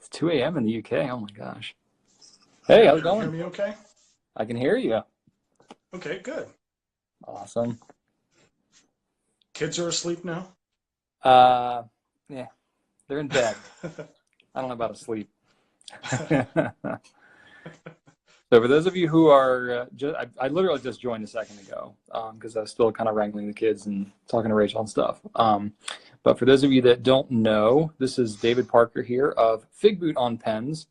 It's 2 a.m. in the UK. Oh my gosh. Hey, how's it Can you hear going? me okay? I can hear you. Okay, good. Awesome. Kids are asleep now? Uh, yeah, they're in bed. I don't know about asleep. So for those of you who are, I literally just joined a second ago because I was still kind of wrangling the kids and talking to Rachel and stuff. But for those of you that don't know, this is David Parker here of FigbootOnPens.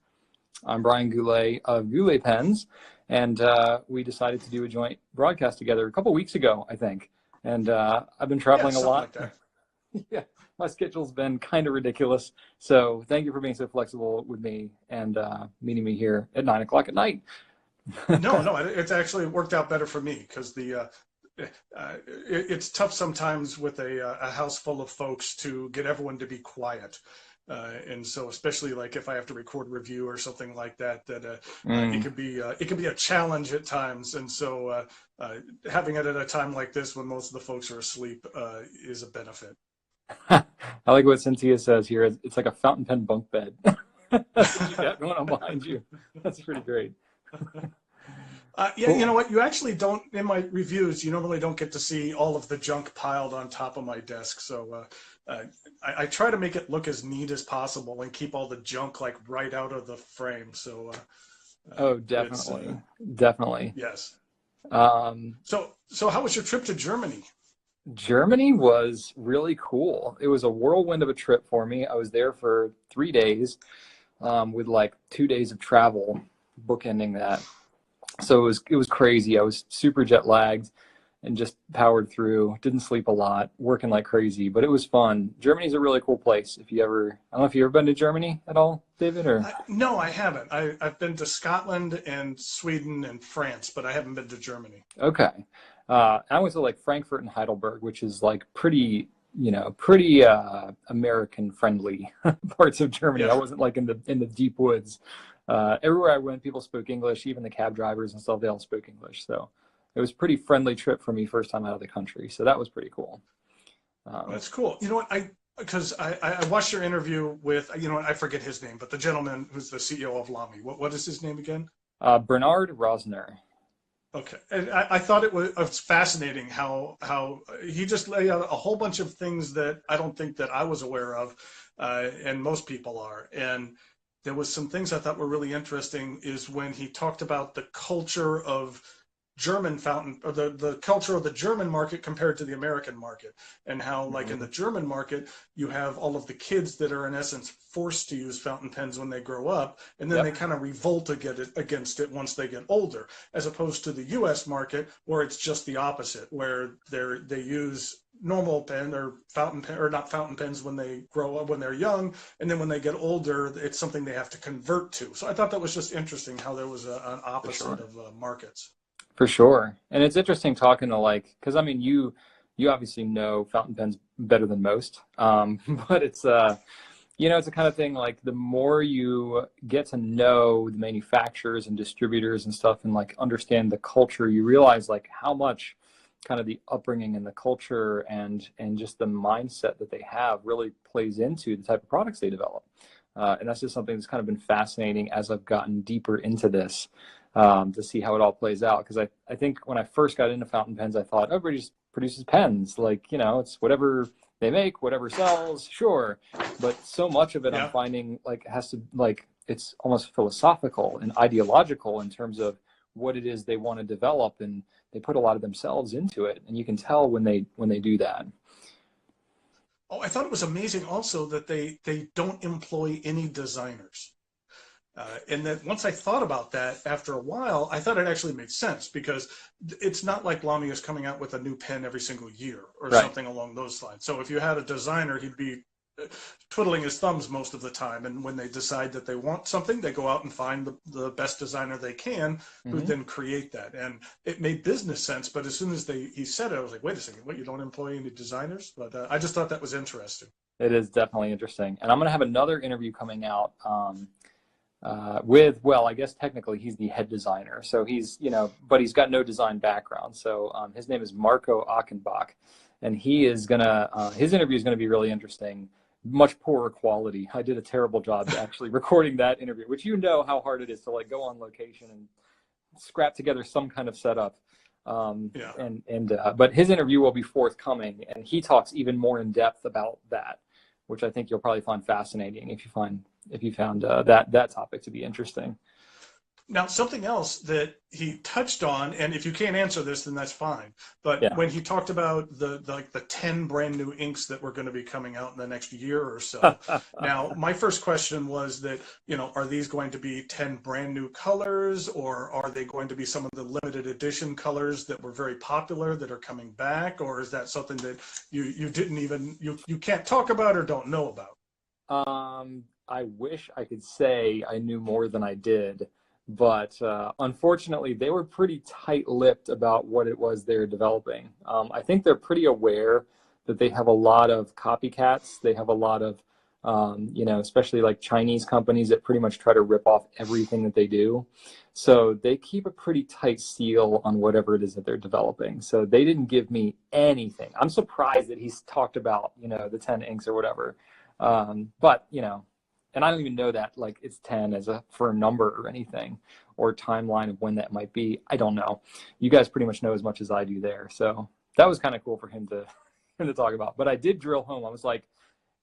I'm Brian Goulet of Goulet Pens, and we decided to do a joint broadcast together a couple weeks ago, I think. And I've been Yeah, traveling a something lot. like that. Yeah, my schedule's been kind of ridiculous. So thank you for being so flexible with me and meeting me here at 9 o'clock at night. No, it's actually worked out better for me because it's tough sometimes with a house full of folks to get everyone to be quiet. And so, especially like if I have to record a review or something like that, it Mm. can be a challenge at times. And so, having it at a time like this when most of the folks are asleep is a benefit. I like what Cynthia says here. It's like a fountain pen bunk bed. That's what you got going on behind you. That's pretty great. Yeah, you know Cool. what? You actually don't, in my reviews, you normally don't get to see all of the junk piled on top of my desk. So I try to make it look as neat as possible and keep all the junk like right out of the frame. So Oh, it's, definitely. Definitely. yes. Um, So how was your trip to Germany? Germany was really cool. It was a whirlwind of a trip for me. I was there for 3 days, with like 2 days of travel, bookending that. So it was crazy. I was super jet lagged and just powered through. Didn't sleep a lot, working like crazy, but it was fun. Germany's a really cool place. If you ever, I don't know if you ever been to Germany at all, David, or No, I haven't. I've been to Scotland and Sweden and France, but I haven't been to Germany. okay. I went to like Frankfurt and Heidelberg, which is like pretty, pretty American friendly parts of Germany. I Yeah. wasn't like in the deep woods. Everywhere I went, people spoke English. Even the cab drivers and stuff, they all spoke English. So it was a pretty friendly trip for me, first time out of the country. So that was pretty cool. Um, That's cool. You know what? Because I watched your interview with, you know what, I forget his name, but the gentleman who's the CEO of Lamy. What is his name again? Bernard Rosner. Okay. And I thought it was fascinating how he just laid out a whole bunch of things that I don't think that I was aware of, and most people are. And there was some things I thought were really interesting is when he talked about the culture of German fountain or the culture of the German market compared to the American market, and how like in the Mhm. German market you have all of the kids that are in essence forced to use fountain pens when they grow up, and then they Yep. kind of revolt against it once they get older, as opposed to the US market where it's just the opposite, where they use normal pen or fountain pen or not fountain pens when they grow up when they're young, and then when they get older it's something they have to convert to. So I thought that was just interesting how there was an For opposite sure. of markets. For sure. And it's interesting talking to like, because I mean, you obviously know fountain pens better than most. But it's the kind of thing like the more you get to know the manufacturers and distributors and stuff and like understand the culture, you realize like how much kind of the upbringing and the culture and just the mindset that they have really plays into the type of products they develop. And that's just something that's kind of been fascinating as I've gotten deeper into this, to see how it all plays out. Because I think when I first got into fountain pens, I thought everybody just produces pens. Like, it's whatever they make, whatever sells, sure. But so much of it I'm Yeah. finding like has to like it's almost philosophical and ideological in terms of what it is they want to develop, and they put a lot of themselves into it, and you can tell when they do that. Oh, I thought it was amazing also that they don't employ any designers. And that once I thought about that after a while, I thought it actually made sense because it's not like Lamy is coming out with a new pen every single year or Right. something along those lines. So if you had a designer, he'd be twiddling his thumbs most of the time. And when they decide that they want something, they go out and find the best designer they can who Hmm. then create that. And it made business sense. But as soon as he said it, I was like, wait a second, what, you don't employ any designers? But I just thought that was interesting. It is definitely interesting, and I'm going to have another interview coming out, with, well, I guess technically he's the head designer. So but he's got no design background. So his name is Marco Achenbach, and his interview is going to be really interesting much poorer quality. I did a terrible job actually recording that interview, which you know how hard it is to like go on location and scrap together some kind of setup. Yeah. But his interview will be forthcoming, and he talks even more in depth about that, which I think you'll probably find fascinating if you found that topic to be interesting. Now, something else that he touched on, and if you can't answer this, then that's fine. But Yeah. when he talked about the 10 brand new inks that were going to be coming out in the next year or so. Now, my first question was that, are these going to be 10 brand new colors, or are they going to be some of the limited edition colors that were very popular that are coming back, or is that something that you didn't even you can't talk about or don't know about? I wish I could say I knew more than I did. But unfortunately, they were pretty tight-lipped about what it was they're developing. I think they're pretty aware that they have a lot of copycats. They have a lot of, especially like Chinese companies that pretty much try to rip off everything that they do. So they keep a pretty tight seal on whatever it is that they're developing. So they didn't give me anything. I'm surprised that he's talked about, the 10 inks or whatever. But and I don't even know that like it's 10 for a number or anything, or timeline of when that might be. I don't know. You guys pretty much know as much as I do there. So that was kind of cool for him to talk about. But I did drill home. I was like,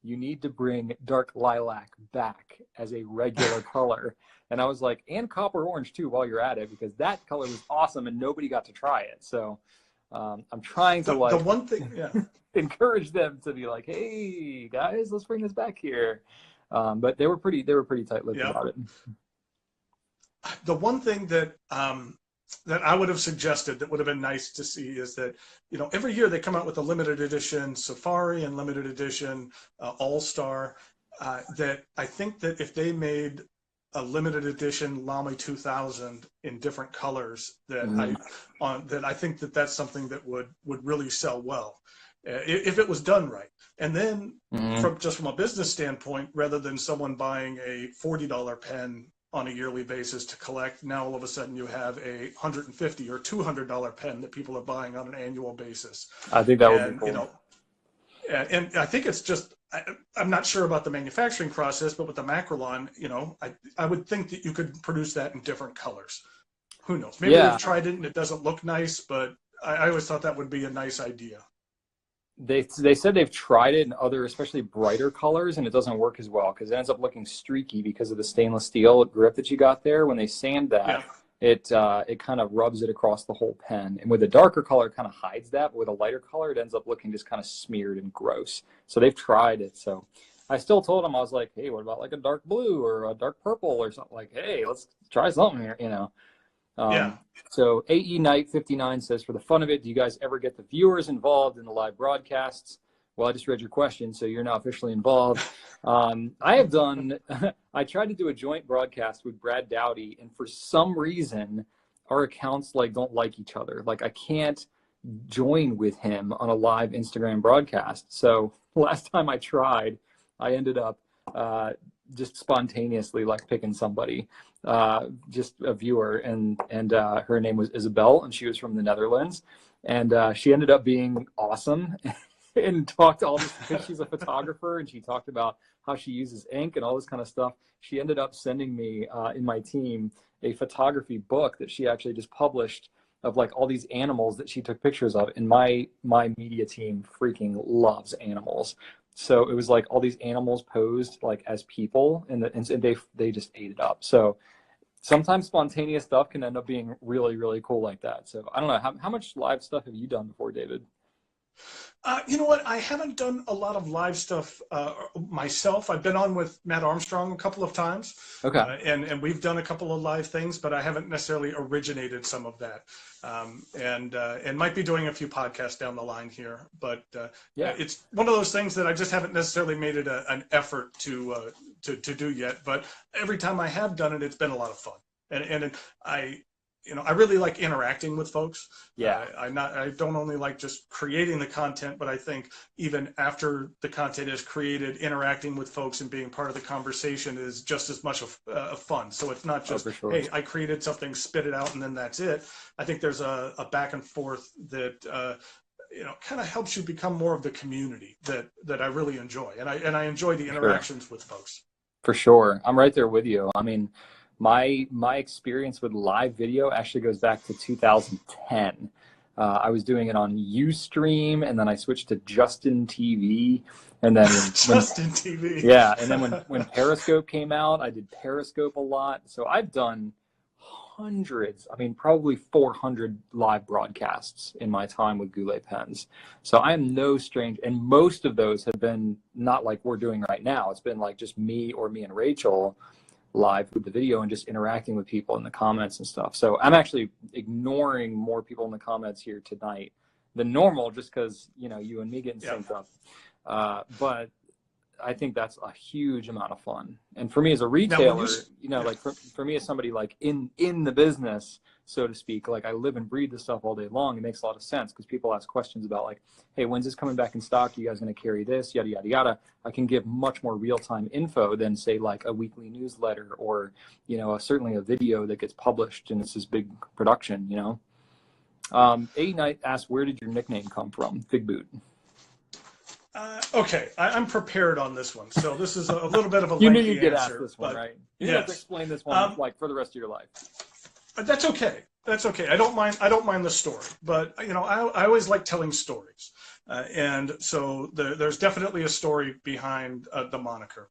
you need to bring dark lilac back as a regular color. And I was like, and copper orange too, while you're at it, because that color was awesome and nobody got to try it. So I'm trying to The one thing, yeah. encourage them to be like, hey guys, let's bring this back here. But they were pretty tight-lipped about it. The one thing that that I would have suggested that would have been nice to see is that, every year they come out with a limited edition Safari and limited edition All-Star. That I think that if they made a limited edition Lamy 2000 in different colors, that I think that that's something that would really sell well if it was done right. And then from a business standpoint, rather than someone buying a $40 pen on a yearly basis to collect, now all of a sudden you have a $150 or $200 pen that people are buying on an annual basis. I think that would be cool. And I think it's just, I'm not sure about the manufacturing process, but with the Macrolon, I would think that you could produce that in different colors. Who knows? Maybe they've tried it and it doesn't look nice, but I always thought that would be a nice idea. They said they've tried it in other, especially brighter colors, and it doesn't work as well because it ends up looking streaky because of the stainless steel grip that you got there. When they sand that, it kind of rubs it across the whole pen. And with a darker color, it kind of hides that. But with a lighter color, it ends up looking just kind of smeared and gross. So they've tried it. So I still told them, I was like, hey, what about like a dark blue or a dark purple or something? Like, hey, let's try something here, So AE Knight 59 says, for the fun of it, do you guys ever get the viewers involved in the live broadcasts? Well, I just read your question, so you're now officially involved. I have done, I tried to do a joint broadcast with Brad Dowdy, and for some reason, our accounts don't like each other. Like I can't join with him on a live Instagram broadcast. So last time I tried, I ended up just spontaneously picking somebody, just a viewer, and her name was Isabel, and she was from the Netherlands, and she ended up being awesome and talked all this because she's a photographer, and she talked about how she uses ink and all this kind of stuff. She ended up sending me in my team a photography book that she actually just published of all these animals that she took pictures of, and my media team freaking loves animals. So it was all these animals posed as people, and they just ate it up. So sometimes spontaneous stuff can end up being really, really cool like that. So I don't know, how much live stuff have you done before, David? You know what? I haven't done a lot of live stuff myself. I've been on with Matt Armstrong a couple of times. Okay. And we've done a couple of live things, but I haven't necessarily originated some of that. And might be doing a few podcasts down the line here. But it's one of those things that I just haven't necessarily made it an effort to do yet. But every time I have done it, it's been a lot of fun. And I really like interacting with folks. Yeah. I don't only like just creating the content, but I think even after the content is created, interacting with folks and being part of the conversation is just as much of fun. So it's not just, hey, I created something, spit it out, and then that's it. I think there's a back and forth that kind of helps you become more of the community that I really enjoy. And I enjoy the Sure. interactions with folks. For sure. I'm right there with you. I mean, my experience with live video actually goes back to 2010. I was doing it on Ustream, and then I switched to Justin TV. And then when Just in TV. yeah, and then when Periscope came out, I did Periscope a lot. So I've done hundreds, I mean, probably 400 live broadcasts in my time with Goulet Pens. So I am no stranger, and most of those have been not like we're doing right now. It's been like just me and Rachel live with the video and just interacting with people in the comments and stuff. So I'm actually ignoring more people in the comments here tonight than normal, just because you and me getting synced up. But I think that's a huge amount of fun. And for me as a retailer, like for me as somebody like in the business, so to speak, like I live and breathe this stuff all day long. It makes a lot of sense because people ask questions about like, hey, when's this coming back in stock? Are you guys going to carry this? Yada, yada, yada. I can give much more real-time info than say like a weekly newsletter or, certainly a video that gets published and it's this big production, A Knight asked, where did your nickname come from? Figboot. Okay, I'm prepared on this one. So this is a little bit of a You knew lengthy you'd get answer, asked this one, but right? You have to yes. explain this one like for the rest of your life. That's okay. That's okay. I don't mind the story, but I always like telling stories, and so there's definitely a story behind the moniker,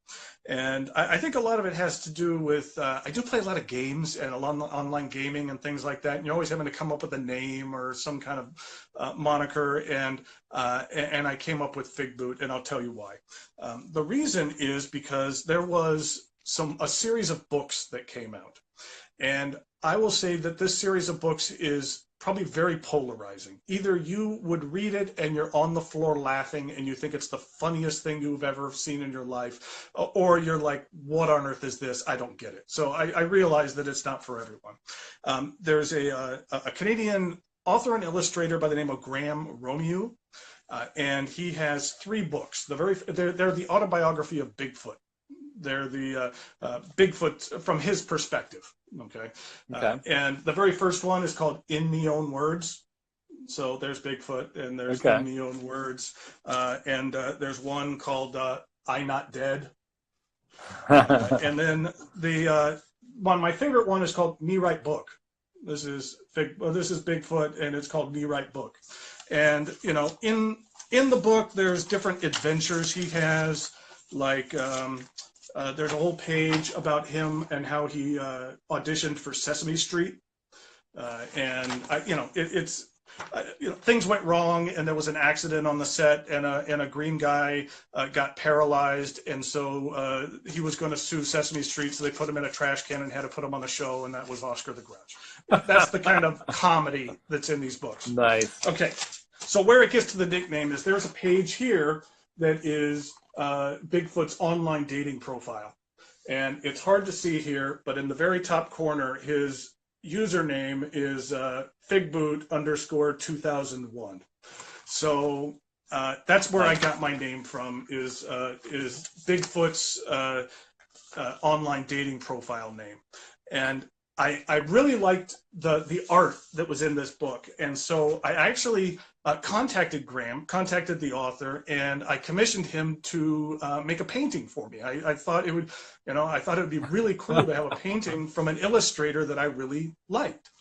and I think a lot of it has to do with I do play a lot of games and a lot of online gaming and things like that. And you're always having to come up with a name or some kind of moniker, and I came up with Figboot, and I'll tell you why. The reason is because there was a series of books that came out. And I will say that this series of books is probably very polarizing. Either you would read it and you're on the floor laughing and you think it's the funniest thing you've ever seen in your life, or you're like, what on earth is this? I don't get it. So I realize that it's not for everyone. There's a Canadian author and illustrator by the name of Graham Romeo, and he has 3 books. They're the autobiography of Bigfoot. They're the Bigfoot from his perspective. Okay. And the very first one is called In Me Own Words. So there's Bigfoot, and there's In Me Own Words. And there's one called I Not Dead. And then my favorite one is called Me Write Book. This is Bigfoot, and it's called Me Write Book. And in the book, there's different adventures he has, like there's a whole page about him and how he auditioned for Sesame Street, and things went wrong, and there was an accident on the set, and a green guy got paralyzed, and so he was going to sue Sesame Street, so they put him in a trash can and had to put him on the show, and that was Oscar the Grouch. That's the kind of comedy that's in these books. Nice. Okay, so where it gets to the nickname is there's a page here that is Bigfoot's online dating profile. And it's hard to see here, but in the very top corner, his username is Figboot_2001. So that's where I got my name from, is Bigfoot's online dating profile name. And I really liked the art that was in this book. And so I actually contacted the author, and I commissioned him to make a painting for me. I thought it would, be really cool to have a painting from an illustrator that I really liked.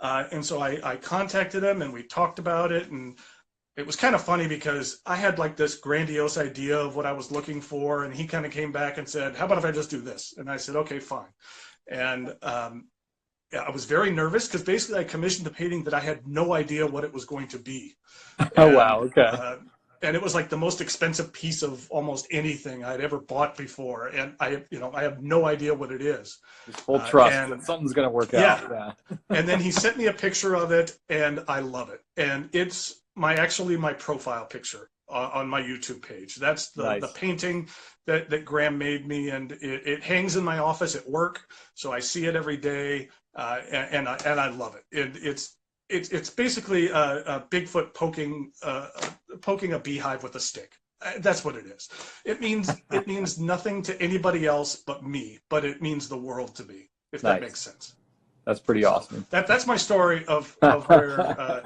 And so I contacted him, and we talked about it, and it was kind of funny because I had like this grandiose idea of what I was looking for, and he kind of came back and said, how about if I just do this? And I said, okay, fine. And I was very nervous because basically I commissioned a painting that I had no idea what it was going to be. Oh, wow. Okay. And it was like the most expensive piece of almost anything I'd ever bought before. And I have no idea what it is. Just full trust that something's going to work out. Yeah. And then he sent me a picture of it, and I love it. And it's my profile picture on my YouTube page. That's the painting that Graham made me, and it hangs in my office at work. So I see it every day. And I love it. It's basically a Bigfoot poking a beehive with a stick. That's what it is. It means nothing to anybody else but me, but it means the world to me, if that makes sense. That's pretty awesome. That's my story of where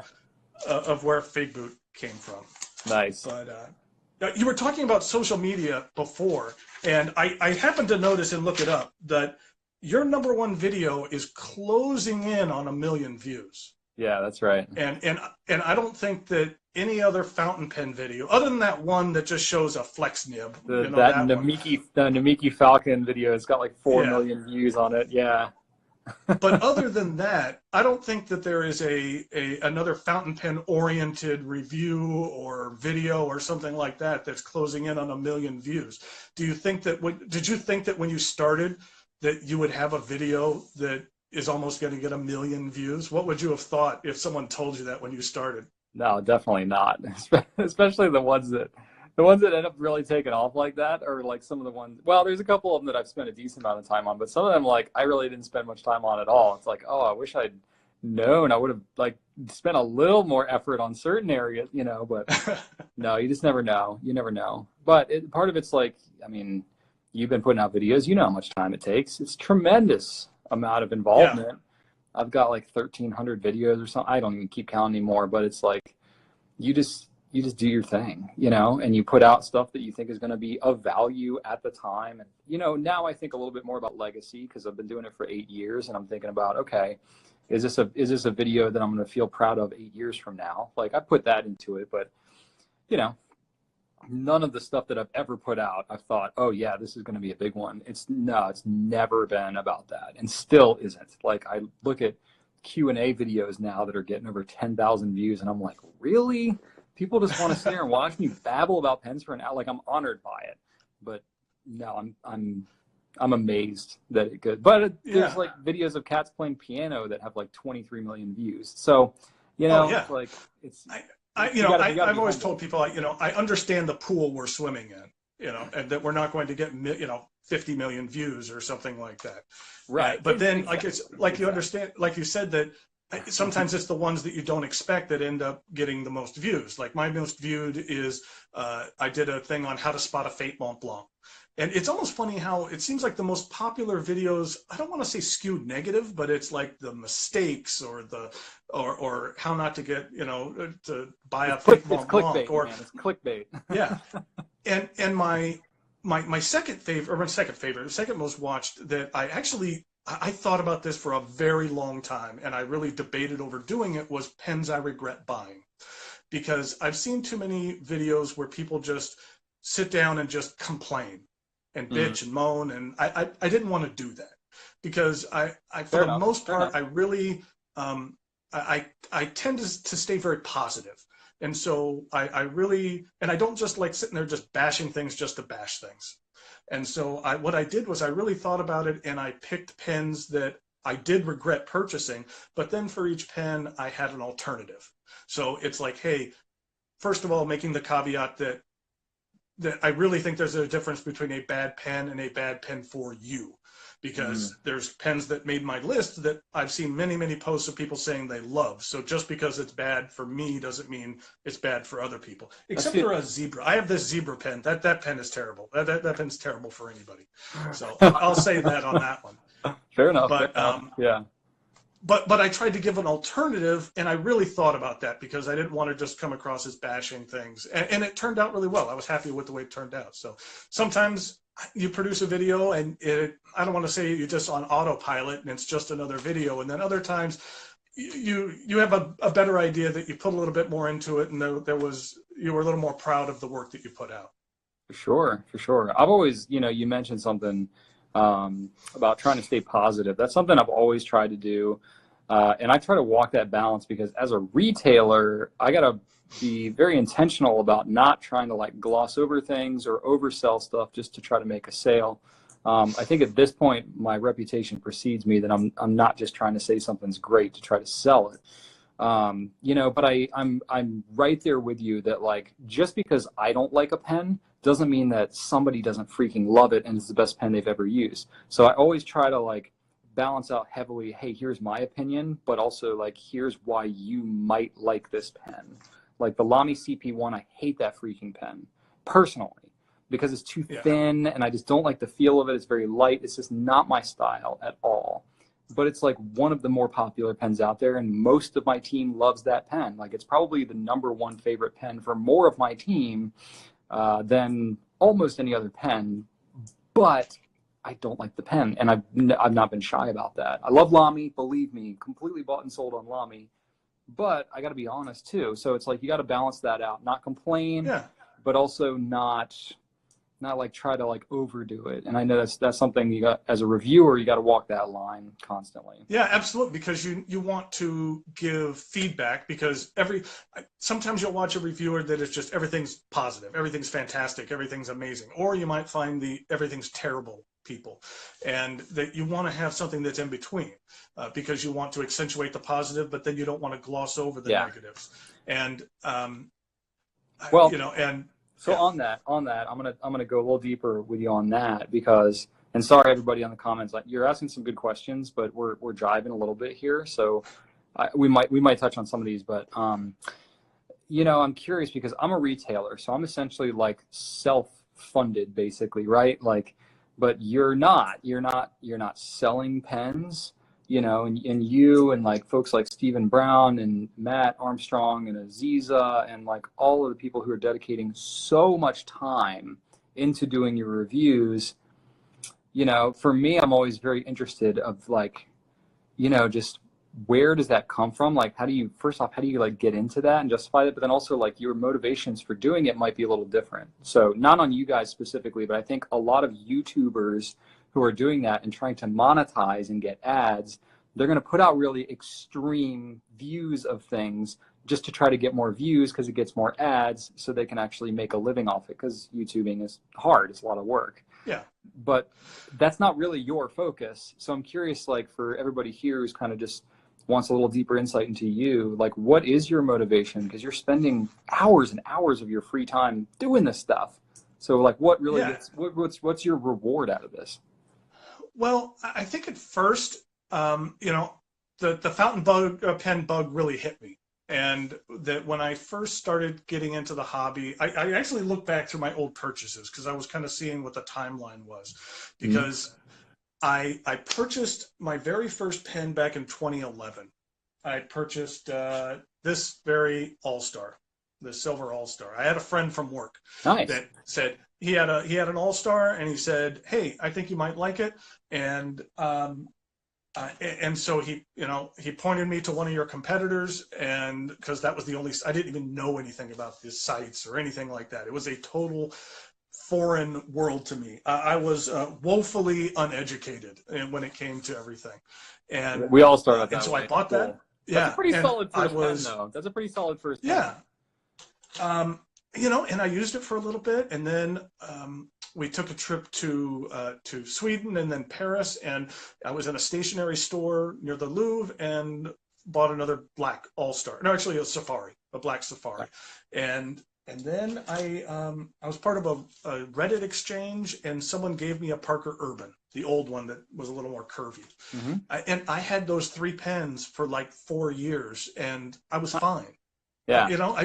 Figboot came from. Nice. But you were talking about social media before, and I happened to notice and look it up that your #1 video is closing in on 1 million views. Yeah, that's right. And I don't think that any other fountain pen video, other than that one that just shows a flex nib, The that Namiki Falcon video, it's got like 4 yeah. million views on it. Yeah. But other than that, I don't think that there is another fountain pen oriented review or video or something like that that's closing in on 1 million views. Do you think that did you think that when you started that you would have a video that is almost going to get 1 million views? What would you have thought if someone told you that when you started? No, definitely not. Especially the ones that end up really taking off like that, or like some of the ones, well, there's a couple of them that I've spent a decent amount of time on, but some of them, like, I really didn't spend much time on at all. It's like, oh, I wish I'd known. I would have like spent a little more effort on certain areas, you know, but no, you just never know. You never know. But part of it's like, I mean, you've been putting out videos, you know how much time it takes. It's tremendous amount of involvement. Yeah. I've got like 1,300 videos or something. I don't even keep count anymore, but it's like, you just do your thing, you know, and you put out stuff that you think is going to be of value at the time. And, you know, now I think a little bit more about legacy because I've been doing it for 8 years, and I'm thinking about, okay, is this a video that I'm going to feel proud of 8 years from now? Like, I put that into it, but, you know, none of the stuff that I've ever put out, I've thought, oh yeah, this is going to be a big one. It's never been about that, and still isn't. Like, I look at Q&A videos now that are getting over 10,000 views, and I'm like, really? People just want to sit there and watch me babble about pens for an hour. Like, I'm honored by it, but no, I'm amazed that it could. But there's like videos of cats playing piano that have like 23 million views. So, you know, it's like I've always told people, you know, I understand the pool we're swimming in, you know, and that we're not going to get, you know, 50 million views or something like that. Right. But then, you understand, like you said, that sometimes it's the ones that you don't expect that end up getting the most views. Like, my most viewed is I did a thing on how to spot a Fate Mont Blanc. And it's almost funny how it seems like the most popular videos, I don't want to say skewed negative, but it's like the mistakes or or how not to get, you know, to buy a Fate Mont Blanc. It's clickbait. Yeah. And my second most watched that I thought about this for a very long time, and I really debated over doing it, was pens I regret buying. Because I've seen too many videos where people just sit down and just complain and bitch and moan, and I didn't want to do that, because I for the most part, I really I tend to stay very positive. And so I don't just like sitting there just bashing things just to bash things. And so what I did was I really thought about it, and I picked pens that I did regret purchasing, but then for each pen I had an alternative. So it's like, hey, first of all, making the caveat that I really think there's a difference between a bad pen and a bad pen for you. Because there's pens that made my list that I've seen many, many posts of people saying they love. So just because it's bad for me doesn't mean it's bad for other people. Except for a Zebra. I have this Zebra pen. That pen is terrible. That pen's terrible for anybody. So I'll say that on that one. Fair enough. But yeah. But I tried to give an alternative, and I really thought about that because I didn't want to just come across as bashing things. And it turned out really well. I was happy with the way it turned out. So sometimes you produce a video and I don't want to say you're just on autopilot and it's just another video. And then other times you have a better idea that you put a little bit more into it, and you were a little more proud of the work that you put out. For sure. I've always, you know, you mentioned something about trying to stay positive. That's something I've always tried to do. And I try to walk that balance, because as a retailer, I got to be very intentional about not trying to like gloss over things or oversell stuff just to try to make a sale. I think at this point, my reputation precedes me that I'm not just trying to say something's great to try to sell it. You know, but I'm right there with you that, like, just because I don't like a pen doesn't mean that somebody doesn't freaking love it and it's the best pen they've ever used. So I always try to like balance out heavily, hey, here's my opinion, but also like, here's why you might like this pen. Like the Lamy CP1, I hate that freaking pen personally because it's too thin, and I just don't like the feel of it. It's very light. It's just not my style at all. but it's like one of the more popular pens out there, and most of my team loves that pen. Like it's probably the #1 favorite pen for more of my team than almost any other pen. But I don't like the pen, and I've not been shy about that. I love Lamy, believe me, completely bought and sold on Lamy, but I got to be honest too. So it's like you got to balance that out, not complain, Yeah. but also not like try to like overdo it. And I know that's something you got as a reviewer, you got to walk that line constantly. Yeah, absolutely. Because you want to give feedback, because sometimes you'll watch a reviewer that is just everything's positive, everything's fantastic, everything's amazing, or you might find everything's terrible people, and that you want to have something that's in between, because you want to accentuate the positive, but then you don't want to gloss over the negatives. And well, and so on that, I'm gonna go a little deeper with you on that because, and sorry everybody on the comments, like you're asking some good questions, but we're driving a little bit here, so we might touch on some of these, but you know, I'm curious because I'm a retailer, so I'm essentially like self-funded basically, right? Like, but you're not selling pens. You know, and you and like folks like Stephen Brown and Matt Armstrong and Aziza and like all of the people who are dedicating so much time into doing your reviews, you know, for me, I'm always very interested of like, you know, just where does that come from? Like, first off, how do you like get into that and justify it? But then also like your motivations for doing it might be a little different. So not on you guys specifically, but I think a lot of YouTubers who are doing that and trying to monetize and get ads, they're going to put out really extreme views of things just to try to get more views because it gets more ads so they can actually make a living off it, because YouTubing is hard. It's a lot of work. yeah. But that's not really your focus. So I'm curious, like for everybody here who's kind of just wants a little deeper insight into you, like what is your motivation? Because you're spending hours and hours of your free time doing this stuff. So like what really what's your reward out of this? Well, I think at first, you know, the fountain pen bug really hit me. And that when I first started getting into the hobby, I actually looked back through my old purchases because I was kind of seeing what the timeline was. Because I purchased my very first pen back in 2011. I purchased this very All-Star, the silver All-Star. I had a friend from work that said he had an All-Star, and he said, "Hey, I think you might like it." And so he pointed me to one of your competitors, and because that was the only, I didn't even know anything about these sites or anything like that. It was a total foreign world to me. I was woefully uneducated when it came to everything, and we all start out that and so way. I bought that. That's Yeah, a pretty and solid first pen, though. That's a pretty solid first pen. Yeah. You know, and I used it for a little bit, and then we took a trip to Sweden and then Paris, and I was in a stationery store near the Louvre and bought another black All-Star. No, actually a black Safari, and then I was part of a Reddit exchange, and someone gave me a Parker Urban, the old one that was a little more curvy, and I had those 3 pens for like 4 years, and I was fine. Yeah. You know,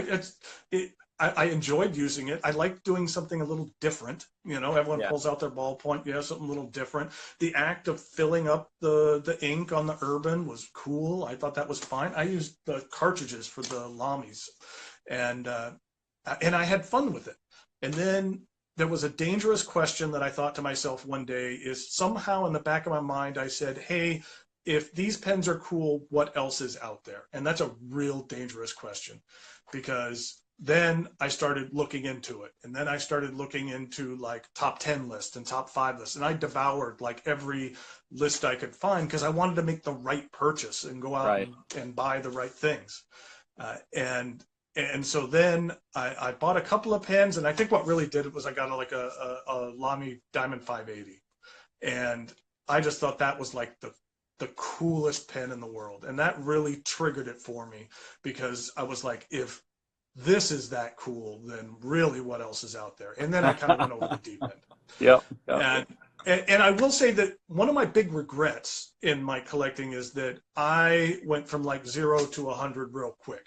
I enjoyed using it. I liked doing something a little different. You know, everyone pulls out their ballpoint. You know, something a little different. The act of filling up the ink on the Urban was cool. I thought that was fine. I used the cartridges for the Lamies, and I had fun with it. And then there was a dangerous question that I thought to myself one day, is somehow in the back of my mind, I said, hey, if these pens are cool, what else is out there? And that's a real dangerous question, because then I started looking into it. And then I started looking into like top 10 lists and top 5 lists. And I devoured like every list I could find because I wanted to make the right purchase and go out and buy the right things. And so then I bought a couple of pens, and I think what really did it was I got a Lamy Diamond 580. And I just thought that was like the coolest pen in the world. And that really triggered it for me, because I was like, if this is that cool, then really what else is out there? And then I kind of went over the deep end. Yep. And I will say that one of my big regrets in my collecting is that I went from like 0 to 100 real quick.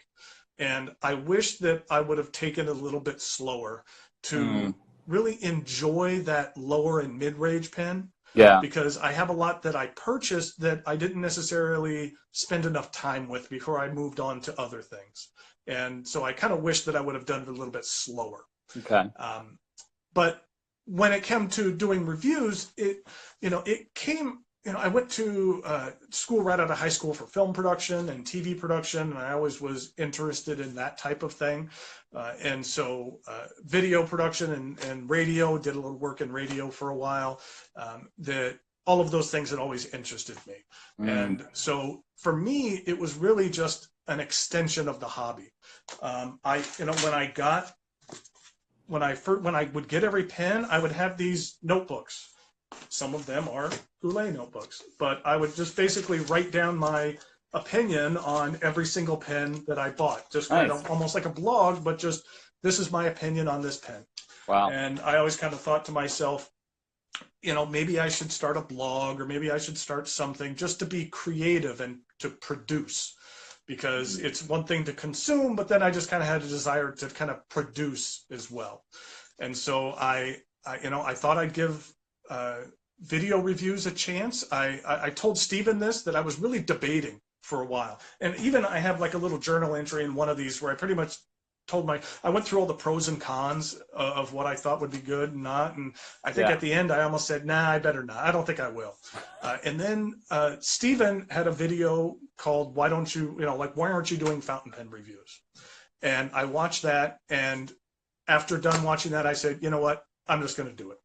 And I wish that I would have taken it a little bit slower to really enjoy that lower and mid-range pen. Yeah. because I have a lot that I purchased that I didn't necessarily spend enough time with before I moved on to other things. And so I kind of wish that I would have done it a little bit slower. Okay. But when it came to doing reviews, it came, I went to school right out of high school for film production and TV production, and I always was interested in that type of thing. And so video production and radio, did a little work in radio for a while. That all of those things had always interested me. Mm. And so for me, it was really just an extension of the hobby. When I would get every pen, I would have these notebooks. Some of them are Goulet notebooks, but I would just basically write down my opinion on every single pen that I bought. Just kind Nice. of almost like a blog, but just this is my opinion on this pen. Wow. And I always kind of thought to myself, maybe I should start a blog, or maybe I should start something just to be creative and to produce. Because it's one thing to consume, but then I just kind of had a desire to kind of produce as well. And so I thought I'd give video reviews a chance. I told Stephen that I was really debating for a while. And even I have like a little journal entry in one of these where I pretty much I went through all the pros and cons of what I thought would be good and not. And I think at the end, I almost said, nah, I better not. I don't think I will. And then Stephen had a video called, why aren't you doing fountain pen reviews? And I watched that. And after done watching that, I said, you know what, I'm just going to do it.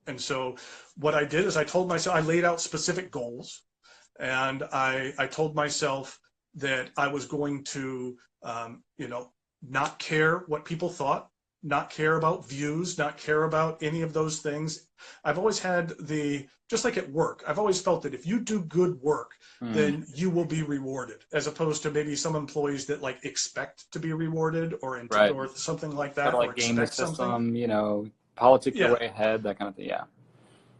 And so what I did is I laid out specific goals. And I told myself that I was going to, not care what people thought, not care about views, not care about any of those things. I've always had just like at work, I've always felt that if you do good work, then you will be rewarded, as opposed to maybe some employees that like expect to be rewarded or something like that, Or like game the system, politic your way ahead, that kind of thing. Yeah.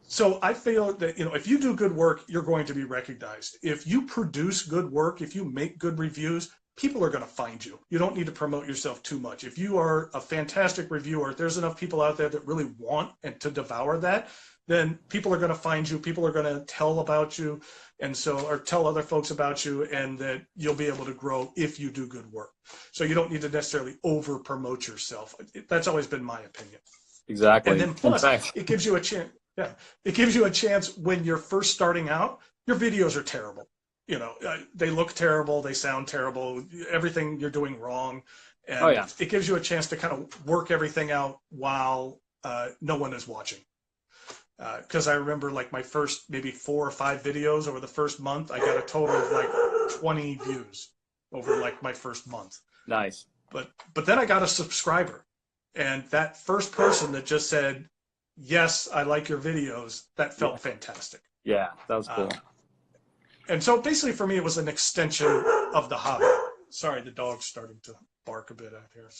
So I feel that, if you do good work, you're going to be recognized. If you produce good work, if you make good reviews, people are going to find you. You don't need to promote yourself too much. If you are a fantastic reviewer, if there's enough people out there that really want and to devour that, then people are going to find you. People are going to tell about you, or tell other folks about you, and that you'll be able to grow if you do good work. So you don't need to necessarily over promote yourself. That's always been my opinion. Exactly. And then plus, it gives you a chance. Yeah, it gives you a chance when you're first starting out. Your videos are terrible. They look terrible, they sound terrible, everything you're doing wrong. And it gives you a chance to kind of work everything out while no one is watching. Because I remember like my first maybe 4 or 5 videos over the first month, I got a total of like 20 views over like my first month. Nice. But then I got a subscriber, and that first person that just said, yes, I like your videos, that felt fantastic. Yeah, that was cool. And so basically for me, it was an extension of the hobby. Sorry, the dog's starting to bark a bit out here.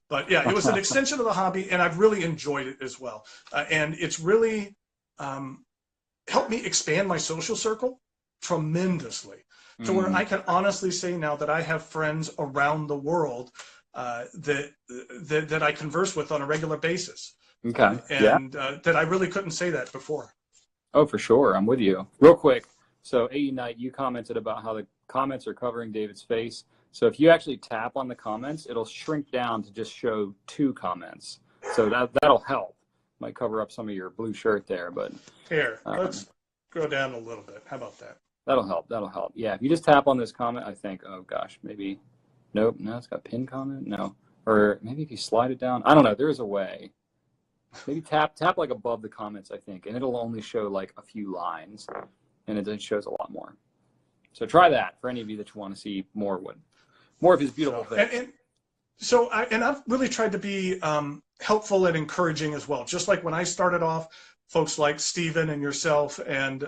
But yeah, it was an extension of the hobby, and I've really enjoyed it as well. And it's really helped me expand my social circle tremendously, to where I can honestly say now that I have friends around the world that I converse with on a regular basis. Okay. And that I really couldn't say that before. Oh, for sure. I'm with you. Real quick. So AE Knight, you commented about how the comments are covering David's face. So if you actually tap on the comments, it'll shrink down to just show 2 comments. So that'll help. Might cover up some of your blue shirt there, but here, let's go down a little bit. How about that? That'll help. That'll help. Yeah, if you just tap on this comment, I think, oh gosh, maybe, nope, no, it's got pinned comment, no, or maybe if you slide it down, I don't know. There is a way. Maybe tap like above the comments, I think, and it'll only show like a few lines. And it shows a lot more. So try that for any of you that you want to see more of his beautiful face. And I've really tried to be helpful and encouraging as well. Just like when I started off, folks like Stephen and yourself and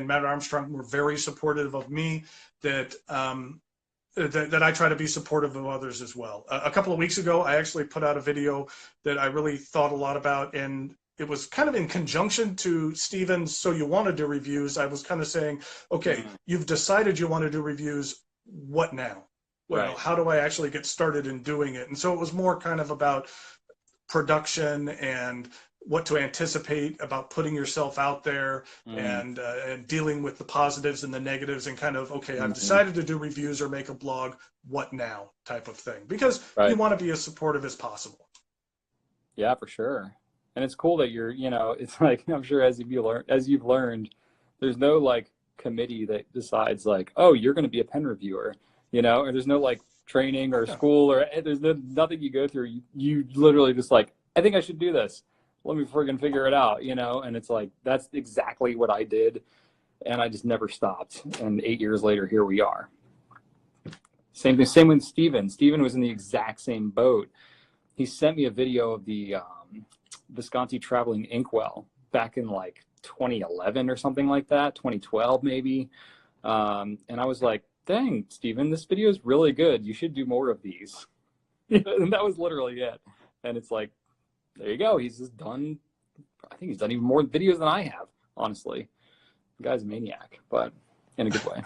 Matt Armstrong were very supportive of me. That I try to be supportive of others as well. A couple of weeks ago, I actually put out a video that I really thought a lot about, and it was kind of in conjunction to Stephen's So You Want to Do Reviews. I was kind of saying, okay, you've decided you want to do reviews. What now? Well, how do I actually get started in doing it? And so it was more kind of about production and what to anticipate about putting yourself out there, and dealing with the positives and the negatives, and kind of, okay, I've decided to do reviews or make a blog, what now type of thing, because you Right. want to be as supportive as possible. Yeah, for sure. And it's cool that you're, it's like, I'm sure as you've learned, there's no like committee that decides like, oh, you're going to be a pen reviewer, or there's no like training or Yeah. school, or there's nothing you go through. You literally just like, I think I should do this. Let me friggin' figure it out, and it's like, that's exactly what I did. And I just never stopped. And 8 years later, here we are. Same thing. Same with Steven. Steven was in the exact same boat. He sent me a video of the Visconti traveling inkwell back in like 2011 or something like that, 2012 maybe. And I was like, dang, Steven, this video is really good. You should do more of these. And that was literally it. And it's like, there you go. He's just done, I think he's done even more videos than I have, honestly. The guy's a maniac, but in a good way.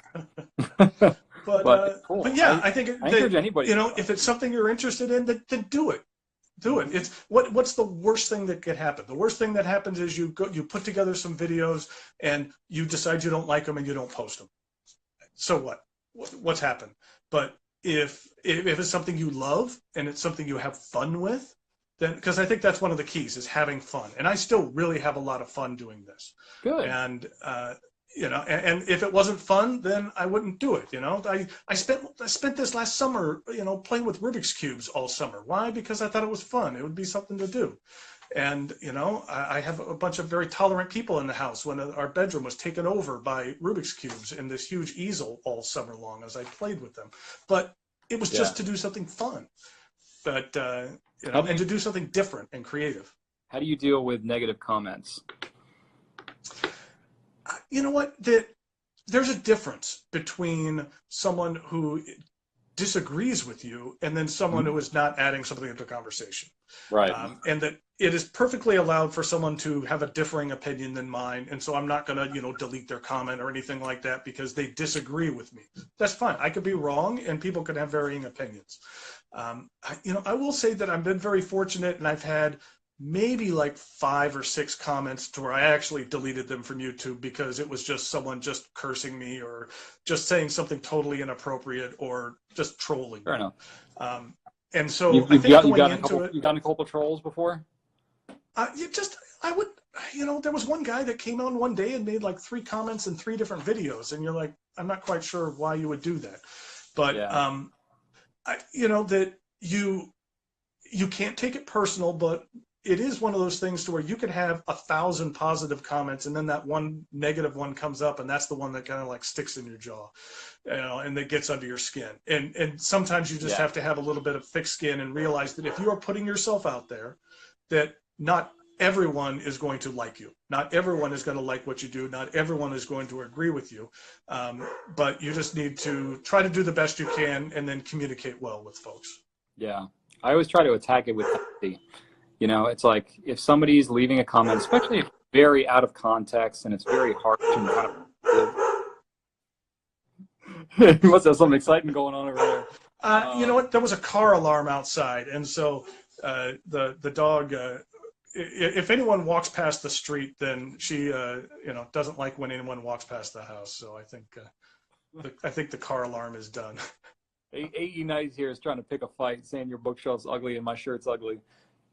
Cool. But yeah, I think I encourage anybody. if it's something you're interested in, then do it. Do it. It's what's the worst thing that could happen? The worst thing that happens is you put together some videos and you decide you don't like them and you don't post them. So what? What's happened? But if it's something you love and it's something you have fun with, then, because I think that's one of the keys, is having fun. And I still really have a lot of fun doing this. Good. And and if it wasn't fun, then I wouldn't do it. I spent this last summer, playing with Rubik's cubes all summer. Why? Because I thought it was fun. It would be something to do. And I have a bunch of very tolerant people in the house. When our bedroom was taken over by Rubik's cubes and this huge easel all summer long as I played with them. But it was just to do something fun. But and to do something different and creative. How do you deal with negative comments? You know what? There's a difference between someone who disagrees with you and then someone who is not adding something into the conversation. Right. And that it is perfectly allowed for someone to have a differing opinion than mine. And so I'm not going to, delete their comment or anything like that because they disagree with me. That's fine. I could be wrong and people could have varying opinions. I will say that I've been very fortunate, and I've had maybe like 5 or 6 comments to where I actually deleted them from YouTube because it was just someone just cursing me or just saying something totally inappropriate or just trolling. Fair enough. And so you've gotten a couple trolls before? There was one guy that came on one day and made like 3 comments in 3 different videos, and you're like, I'm not quite sure why you would do that. But that you can't take it personal, but it is one of those things to where you could have 1,000 positive comments and then that one negative one comes up, and that's the one that kind of like sticks in your jaw, and that gets under your skin. And sometimes you just have to have a little bit of thick skin and realize that if you are putting yourself out there, that not everyone is going to like you. Not everyone is going to like what you do. Not everyone is going to agree with you. But you just need to try to do the best you can and then communicate well with folks. Yeah. I always try to attack it with empathy. It's like if somebody's leaving a comment, especially if it's very out of context and it's very harsh and kind of you must have something exciting going on over there. You know what? There was a car alarm outside, and so the dog. If anyone walks past the street, then she doesn't like when anyone walks past the house. So I think the car alarm is done. AE Knight here is trying to pick a fight, saying your bookshelf's ugly and my shirt's ugly.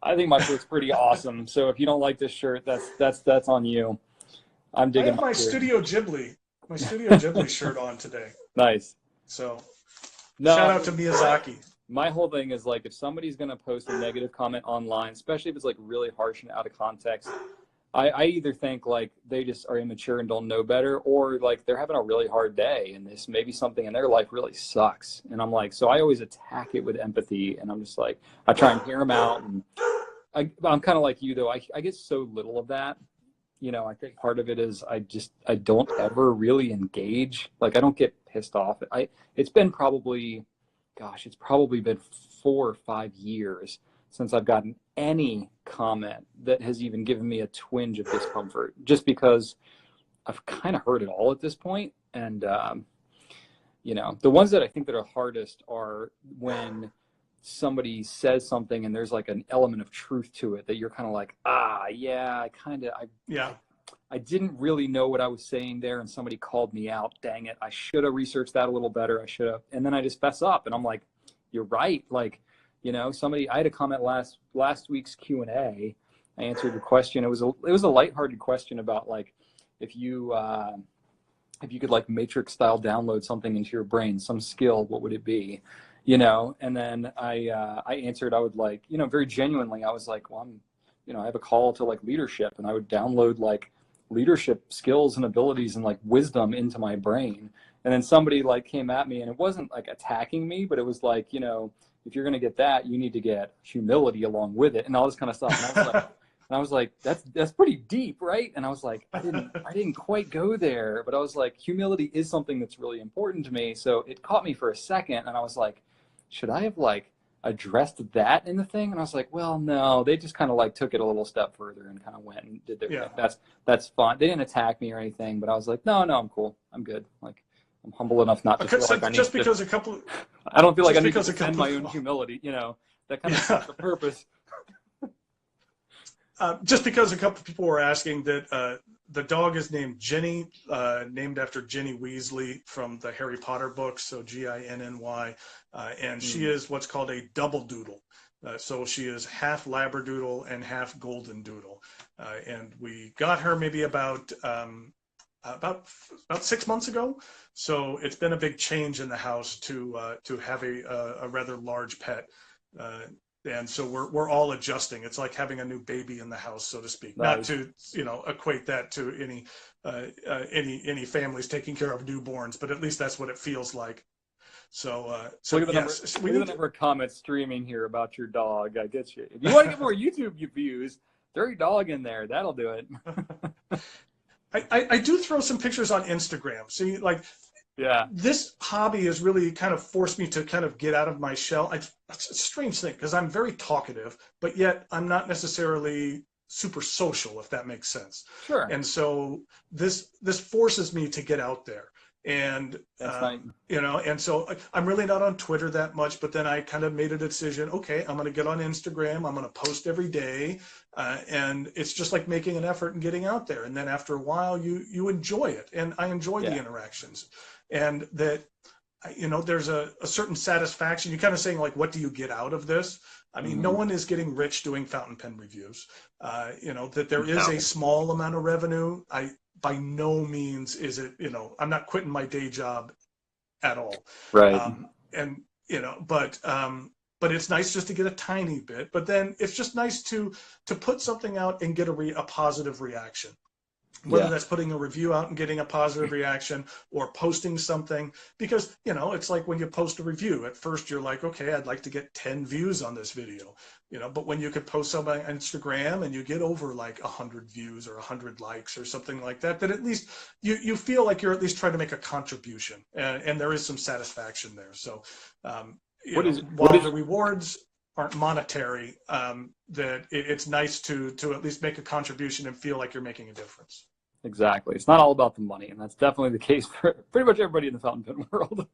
I think my shirt's pretty awesome. So if you don't like this shirt, that's on you. I'm digging. I have my Studio Ghibli shirt on today. Nice. So shout out to Miyazaki. My whole thing is like, if somebody's going to post a negative comment online, especially if it's like really harsh and out of context, I either think like they just are immature and don't know better, or like they're having a really hard day and this maybe something in their life really sucks. And I'm like, so I always attack it with empathy, and I'm just like, I try and hear them out. And I'm kind of like you though. I get so little of that. I think part of it is I don't ever really engage. Like I don't get pissed off. It's probably been 4 or 5 years since I've gotten any comment that has even given me a twinge of discomfort, just because I've kind of heard it all at this point. And, the ones that I think that are hardest are when somebody says something and there's like an element of truth to it that you're kind of like, yeah, Yeah. I didn't really know what I was saying there, and somebody called me out. Dang it, I should have researched that a little better. I should have. And then I just fess up, and I'm like, you're right. Like, I had a comment last week's Q&A. I answered the question. It was a lighthearted question about like, if you could like matrix style download something into your brain, some skill, what would it be? And then I answered, I would like, very genuinely, I was like, well, I have a call to like leadership, and I would download like leadership skills and abilities and like wisdom into my brain. And then somebody like came at me, and it wasn't like attacking me, but it was like, if you're going to get that, you need to get humility along with it and all this kind of stuff. And I was like, that's pretty deep, right? And I was like, I didn't quite go there, but I was like, humility is something that's really important to me. So it caught me for a second, and I was like, should I have like addressed that in the thing? And I was like, well, no, they just kind of like took it a little step further and kind of went and did their thing. That's fine. They didn't attack me or anything, but I was like, no, I'm cool. I'm good. Like, I'm humble enough not to feel like I need just to. because a couple. I don't feel like I need to because a defend couple. my own humility. That kind of serves the purpose. Just because a couple people were asking that the dog is named Ginny, named after Ginny Weasley from the Harry Potter books, so Ginny, and she is what's called a double doodle. So she is half Labradoodle and half Golden Doodle, and we got her maybe about 6 months ago. So it's been a big change in the house to have a rather large pet. And so we're all adjusting. It's like having a new baby in the house, so to speak. Nice. Not to equate that to any families taking care of newborns, but at least that's what it feels like. So look at the number of comments streaming here about your dog. I get you. If you want to get more YouTube views, throw your dog in there. That'll do it. I do throw some pictures on Instagram. See, like. Yeah. This hobby has really kind of forced me to kind of get out of my shell. It's a strange thing because I'm very talkative, but yet I'm not necessarily super social, if that makes sense. Sure. And so this forces me to get out there. And, and so I'm really not on Twitter that much, but then I kind of made a decision, okay, I'm going to get on Instagram. I'm going to post every day. And it's just like making an effort and getting out there. And then after a while, you enjoy it. And I enjoy the interactions. And that, there's a certain satisfaction. You're kind of saying, like, what do you get out of this? I mean, no one is getting rich doing fountain pen reviews. That there is a small amount of revenue. By no means is it, I'm not quitting my day job at all. Right. But it's nice just to get a tiny bit. But then it's just nice to put something out and get a positive reaction. Whether that's putting a review out and getting a positive reaction, or posting something, because, it's like when you post a review, at first you're like, okay, I'd like to get 10 views on this video, but when you could post something on Instagram and you get over like 100 views or 100 likes or something like that, that at least you feel like you're at least trying to make a contribution, and there is some satisfaction there. So, while the rewards aren't monetary, that it's nice to at least make a contribution and feel like you're making a difference. Exactly. It's not all about the money, and that's definitely the case for pretty much everybody in the fountain pen world.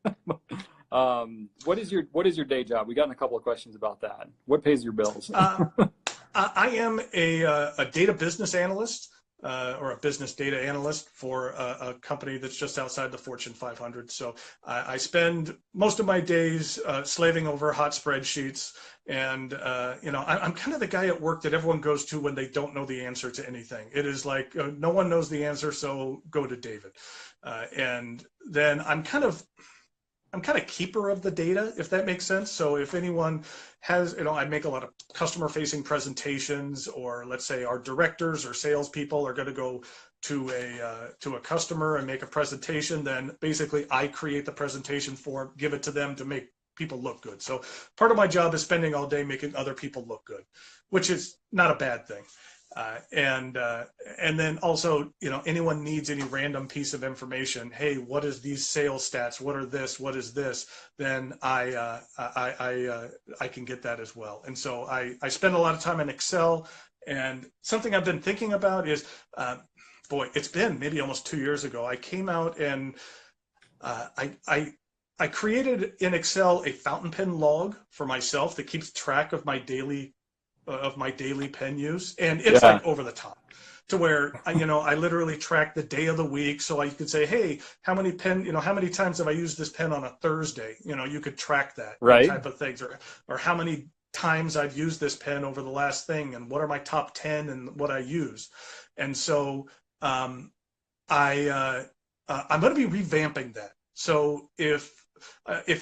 What is your day job? We got in a couple of questions about that. What pays your bills? I am a data business analyst, or a business data analyst for a company that's just outside the Fortune 500. So I spend most of my days slaving over hot spreadsheets. And, I'm kind of the guy at work that everyone goes to when they don't know the answer to anything. It is like, no one knows the answer, so go to David. And then I'm kind of keeper of the data, if that makes sense. So if anyone has, I make a lot of customer facing presentations, or let's say our directors or salespeople are going to go to a customer and make a presentation, then basically I create the presentation for them, give it to them to make people look good. So part of my job is spending all day making other people look good, which is not a bad thing. And then also, anyone needs any random piece of information. Hey, what is these sales stats? What are this? What is this? Then I can get that as well. And so I spend a lot of time in Excel. And something I've been thinking about is, it's been maybe almost 2 years ago. I came out and I I created in Excel a fountain pen log for myself that keeps track of my daily pen use, and it's Yeah. like over the top to where I literally track the day of the week, so I could say, hey, how many how many times have I used this pen on a Thursday? You could track that, Right. type of things, or how many times I've used this pen over the last thing, and what are my top 10 and what I use. And so I'm going to be revamping that. So if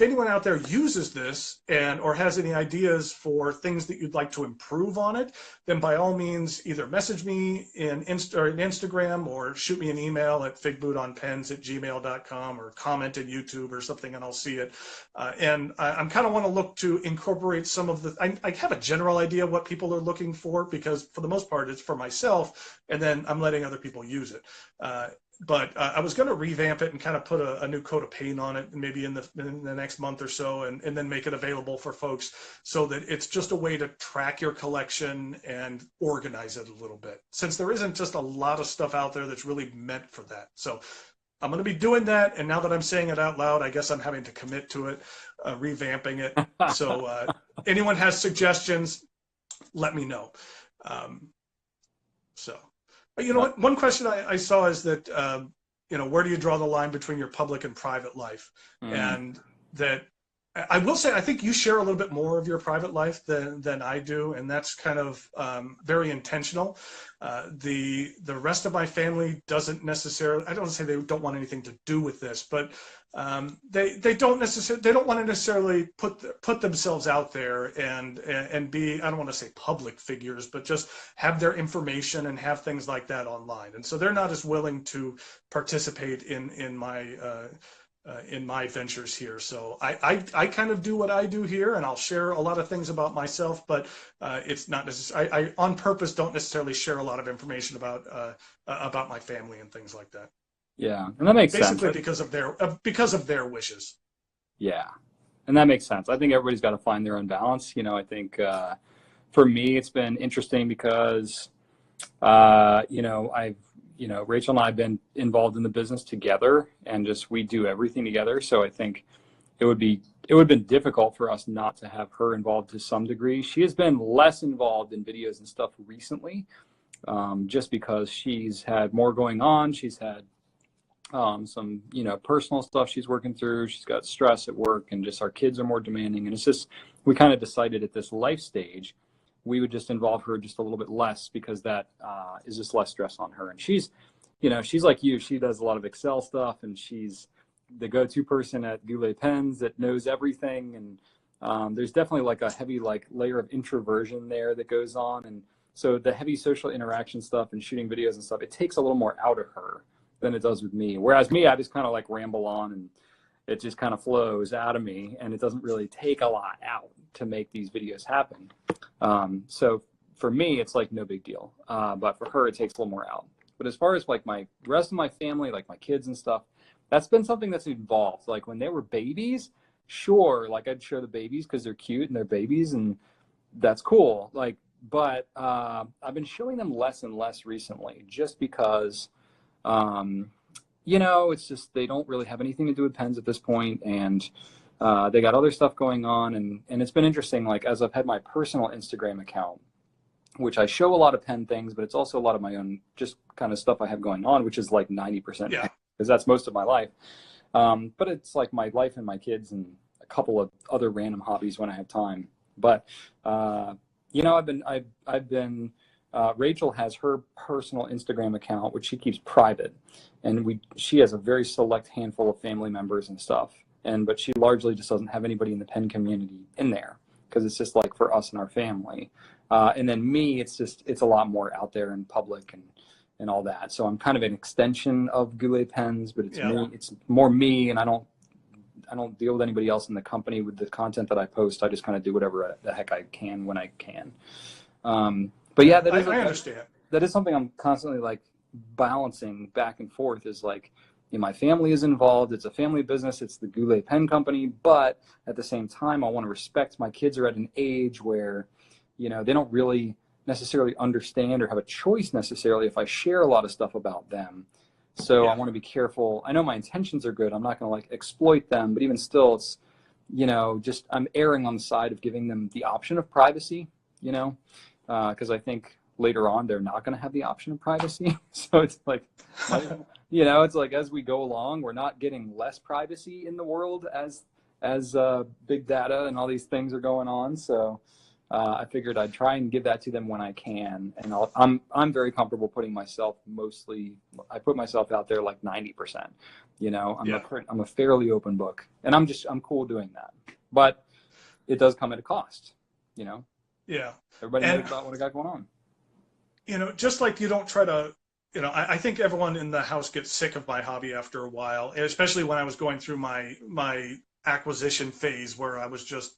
anyone out there uses this or has any ideas for things that you'd like to improve on it, then by all means either message me in Instagram or shoot me an email at FigbootOnPens@gmail.com or comment in YouTube or something, and I'll see it. And I'm kind of want to look to incorporate some of I have a general idea what people are looking for, because for the most part it's for myself, and then I'm letting other people use it. But I was going to revamp it and kind of put a new coat of paint on it, maybe in the next month or so, and then make it available for folks, so that it's just a way to track your collection and organize it a little bit, since there isn't just a lot of stuff out there that's really meant for that. So I'm going to be doing that, and now that I'm saying it out loud, I guess I'm having to commit to it, revamping it. So anyone has suggestions, let me know. So. You know what? One question I saw is that, where do you draw the line between your public and private life? And that I will say, I think you share a little bit more of your private life than I do, and that's kind of very intentional. The rest of my family doesn't necessarily, I don't want to say they don't want anything to do with this, but they don't want to necessarily put themselves out there and be, I don't want to say public figures, but just have their information and have things like that online. And so they're not as willing to participate in my ventures here. So I kind of do what I do here, and I'll share a lot of things about myself, but it's not necessarily, I on purpose don't necessarily share a lot of information about my family and things like that. Yeah, and that makes sense. Basically because of their wishes. Yeah, and that makes sense. I think everybody's got to find their own balance. I think for me, it's been interesting because, Rachel and I have been involved in the business together, and just we do everything together. So I think it would have been difficult for us not to have her involved to some degree. She has been less involved in videos and stuff recently, just because she's had more going on. She's had some personal stuff she's working through. She's got stress at work, and just our kids are more demanding. And it's just, we kind of decided at this life stage we would just involve her just a little bit less, because that is just less stress on her. And she's like you, she does a lot of Excel stuff, and she's the go-to person at Goulet pens that knows everything. And there's definitely like a heavy layer of introversion there that goes on. And so the heavy social interaction stuff and shooting videos and stuff, it takes a little more out of her than it does with me. Whereas me, I just kind of ramble on, and it just kind of flows out of me, and it doesn't really take a lot out to make these videos happen. So for me, it's no big deal. But for her, it takes a little more out. But as far as my rest of my family, my kids and stuff, that's been something that's evolved. When they were babies, sure, I'd show the babies because they're cute and they're babies, and that's cool. But I've been showing them less and less recently, just because it's just, they don't really have anything to do with pens at this point, and they got other stuff going on. And it's been interesting, as I've had my personal Instagram account, which I show a lot of pen things, but it's also a lot of my own just kind of stuff I have going on, which is 90%, because that's most of my life. But it's my life and my kids and a couple of other random hobbies when I have time. But I've been Rachel has her personal Instagram account, which she keeps private, and she has a very select handful of family members and stuff. But she largely just doesn't have anybody in the pen community in there, because it's just for us and our family. And then me, it's a lot more out there in public and all that. So I'm kind of an extension of Goulet pens, but me. It's more me, and I don't deal with anybody else in the company with the content that I post. I just kind of do whatever the heck I can when I can. But yeah, I understand. That is something I'm constantly balancing back and forth. Is my family is involved. It's a family business. It's the Goulet pen company, but at the same time, I want to respect my kids are at an age where, they don't really necessarily understand or have a choice necessarily if I share a lot of stuff about them. So I Yeah. want to be careful. I know my intentions are good. I'm not going to like exploit them, but even still, it's, just I'm erring on the side of giving them the option of privacy, because I think later on they're not going to have the option of privacy. So it's like, it's like as we go along, we're not getting less privacy in the world as big data and all these things are going on. So I figured I'd try and give that to them when I can, and I'm very comfortable putting myself I put myself out there like 90%. Yeah. I'm a fairly open book, and I'm cool doing that, but it does come at a cost. You know, Yeah. Everybody knows And, about what I got going on. just like you don't try to, I think everyone in the house gets sick of my hobby after a while, and especially when I was going through my acquisition phase where I was just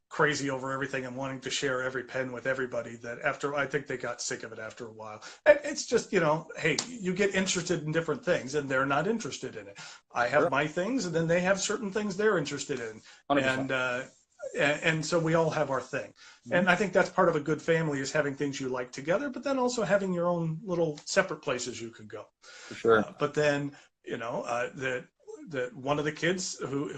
crazy over everything and wanting to share every pen with everybody, that after I think they got sick of it after a while. And it's just, hey, you get interested in different things and they're not interested in it. I have Sure. my things and then they have certain things they're interested in. 100%. And so we all have our thing. Mhm. And I think that's part of a good family, is having things you like together, but then also having your own little separate places you could go. For sure. But then, that one of the kids who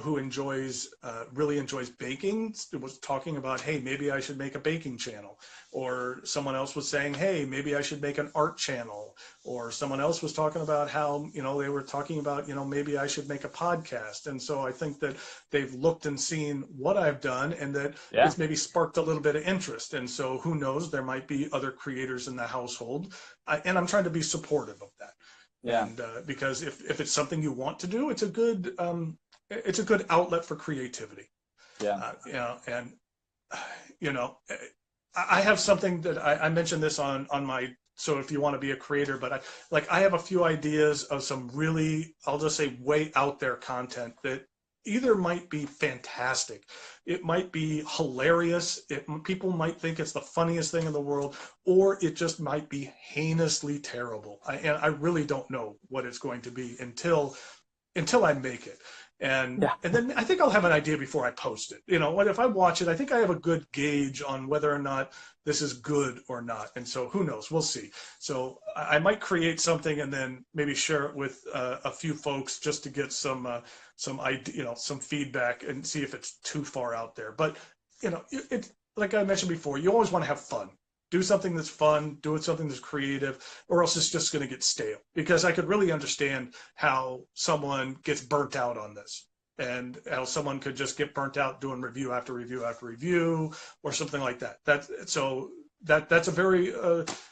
really enjoys baking was talking about, hey, maybe I should make a baking channel. Or someone else was saying, hey, maybe I should make an art channel. Or someone else was talking about how, they were talking about, maybe I should make a podcast. And so I think that they've looked and seen what I've done, and that Yeah. it's maybe sparked a little bit of interest. And so who knows, there might be other creators in the household. And I'm trying to be supportive of that. Yeah. And because if it's something you want to do, it's a good outlet for creativity. Yeah. And you know, I have something that I mentioned this on my. So if you want to be a creator, but I have a few ideas of some really, I'll just say, way out there content that either might be fantastic, it might be hilarious, people might think it's the funniest thing in the world, or it just might be heinously terrible. And I really don't know what it's going to be until I make it. And Yeah. then I think I'll have an idea before I post it. What if I watch it? I think I have a good gauge on whether or not this is good or not. And so who knows? We'll see. So I might create something and then maybe share it with a few folks just to get some idea, some feedback, and see if it's too far out there. But it's like I mentioned before, you always want to have fun. Do something that's fun, do it something that's creative, or else it's just going to get stale. Because I could really understand how someone gets burnt out on this, and how someone could just get burnt out doing review after review after review, or something like that. That's a very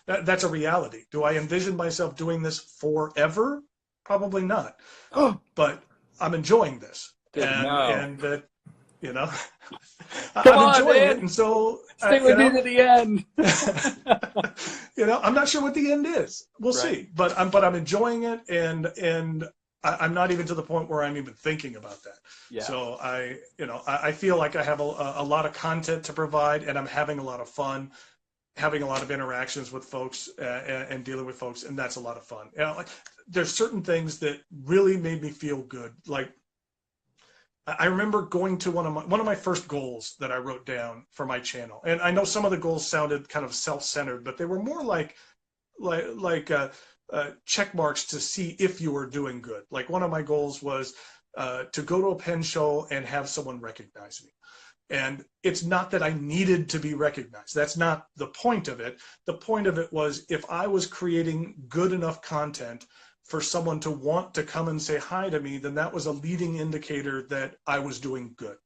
that's a reality. Do I envision myself doing this forever? Probably not. Oh, But I'm enjoying this, good. No. and that you know Come I'm on, enjoying it, man. and so Stay with me to the end. I'm not sure what the end is. We'll Right. see, but I'm enjoying it, and I'm not even to the point where I'm even thinking about that. Yeah. So I feel like I have a lot of content to provide, and I'm having a lot of fun, having a lot of interactions with folks, and dealing with folks, and that's a lot of fun. There's certain things that really made me feel good. Like, I remember going to one of my first goals that I wrote down for my channel, and I know some of the goals sounded kind of self-centered, but they were more like check marks to see if you were doing good. Like, one of my goals was to go to a pen show and have someone recognize me. And it's not that I needed to be recognized. That's not the point of it. The point of it was, if I was creating good enough content for someone to want to come and say hi to me, then that was a leading indicator that I was doing good,